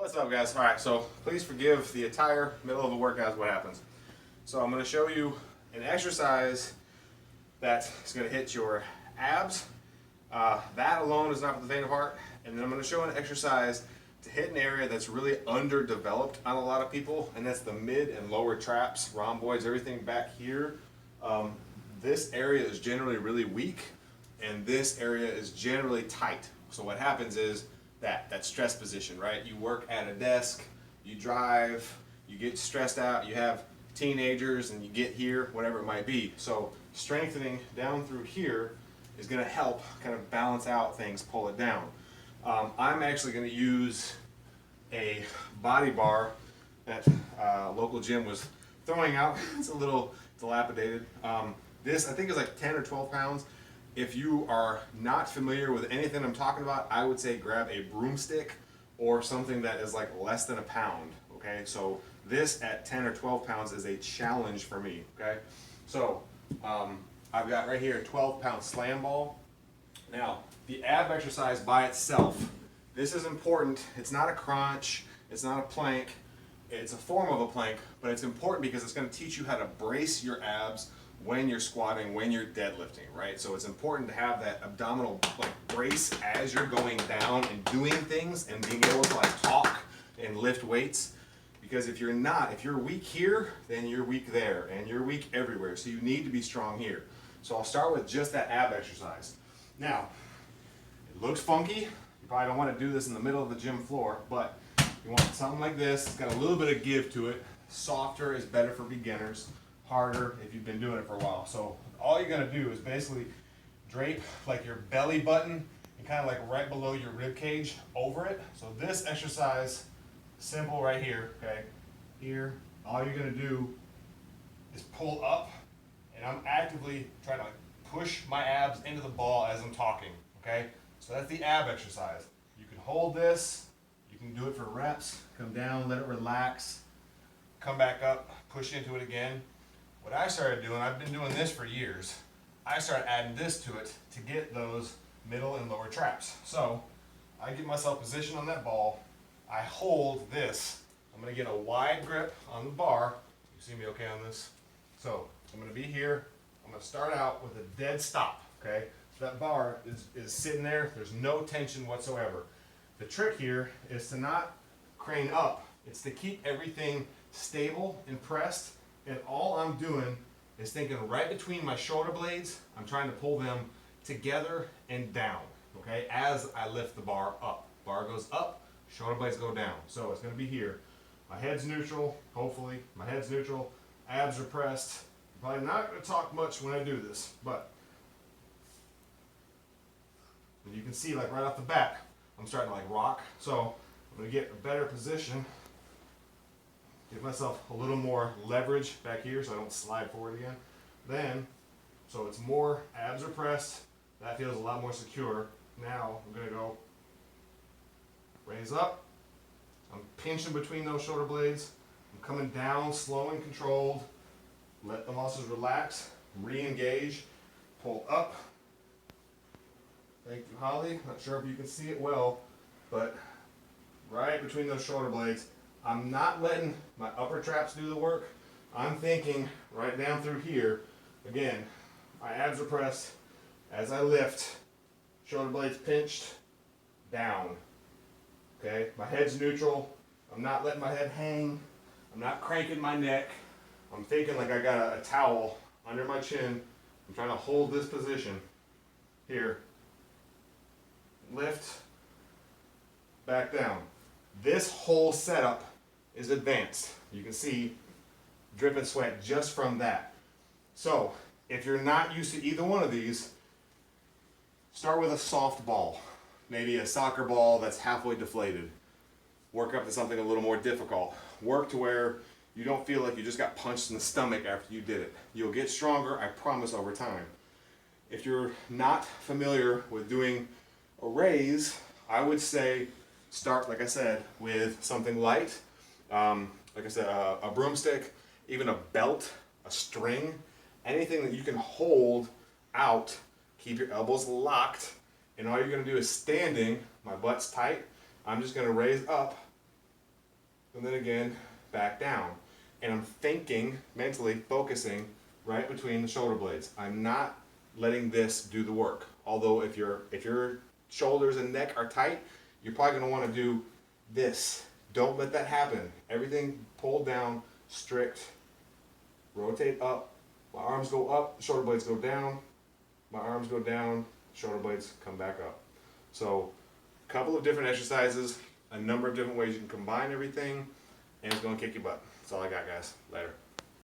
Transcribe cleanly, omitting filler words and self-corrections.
What's up, guys? All right, so please forgive the entire middle of the workout is what happens. So I'm going to show you an exercise that is going to hit your abs. That alone is not for the faint of heart. And then I'm going to show an exercise to hit an area that's really underdeveloped on a lot of people, and that's the mid and lower traps, rhomboids, everything back here. This area is generally really weak, and this area is generally tight. So what happens is that stress position, right? You work at a desk, you drive, you get stressed out, you have teenagers, and you get here, whatever it might be. So strengthening down through here is going to help kind of balance out things, pull it down. I'm actually going to use a body bar that local gym was throwing out. It's a little dilapidated. This I think is like 10 or 12 pounds. If you are not familiar with anything I'm talking about, I would say grab a broomstick or something that is like less than a pound. Okay, so this at 10 or 12 pounds is a challenge for me. Okay, so I've got right here a 12-pound slam ball. Now, the ab exercise by itself, this is important. It's not a crunch, it's not a plank, it's a form of a plank, but it's important because it's going to teach you how to brace your abs when you're squatting, when you're deadlifting, right? So it's important to have that abdominal brace as you're going down and doing things and being able to talk and lift weights. Because if you're not, if you're weak here, then you're weak there, and you're weak everywhere. So you need to be strong here. So I'll start with just that ab exercise. Now, it looks funky. You probably don't want to do this in the middle of the gym floor, but you want something like this. It's got a little bit of give to it. Softer is better for beginners. Harder if you've been doing it for a while. So all you're going to do is basically drape like your belly button and kind of like right below your rib cage over it. So this exercise, simple right here, okay? Here, all you're going to do is pull up, and I'm actively trying to push my abs into the ball as I'm talking, okay? So that's the ab exercise. You can hold this, you can do it for reps, come down, let it relax, come back up, push into it again. What I started doing, I've been doing this for years, I started adding this to it to get those middle and lower traps. So I get myself positioned on that ball, I hold this, I'm going to get a wide grip on the bar. You see me okay on this? So I'm going to be here, I'm going to start out with a dead stop, okay? So that bar is sitting there, there's no tension whatsoever. The trick here is to not crane up, it's to keep everything stable and pressed. And all I'm doing is thinking right between my shoulder blades, I'm trying to pull them together and down, okay, as I lift the bar up. Bar goes up, shoulder blades go down. So it's going to be here. My head's neutral, hopefully. My head's neutral, abs are pressed. I'm probably not going to talk much when I do this, but you can see like right off the bat, I'm starting to rock. So I'm going to get a better position. Give myself a little more leverage back here so I don't slide forward again. Then, so it's more, abs are pressed, that feels a lot more secure. Now I'm going to go raise up, I'm pinching between those shoulder blades, I'm coming down slow and controlled, let the muscles relax, re-engage, pull up. Thank you, Holly. Not sure if you can see it well, but right between those shoulder blades, I'm not letting my upper traps do the work. I'm thinking right down through here. Again, my abs are pressed. As I lift, shoulder blades pinched, down. Okay, my head's neutral. I'm not letting my head hang. I'm not cranking my neck. I'm thinking like I got a towel under my chin. I'm trying to hold this position. Here. Lift, back down. This whole setup is advanced. You can see dripping sweat just from that. So if you're not used to either one of these, start with a soft ball, maybe a soccer ball that's halfway deflated. Work up to something a little more difficult. Work to where you don't feel like you just got punched in the stomach after you did it. You'll get stronger, I promise, over time. If you're not familiar with doing a raise, I would say start, like I said, with something light. Like I said, a broomstick, even a belt, a string, anything that you can hold out, keep your elbows locked, and all you're going to do is standing, my butt's tight, I'm just going to raise up and then again, back down. And I'm thinking, mentally focusing right between the shoulder blades. I'm not letting this do the work. Although if your shoulders and neck are tight, you're probably gonna wanna do this. Don't let that happen. Everything pulled down, strict, rotate up. My arms go up, shoulder blades go down. My arms go down, shoulder blades come back up. So a couple of different exercises, a number of different ways you can combine everything, and it's gonna kick your butt. That's all I got, guys. Later.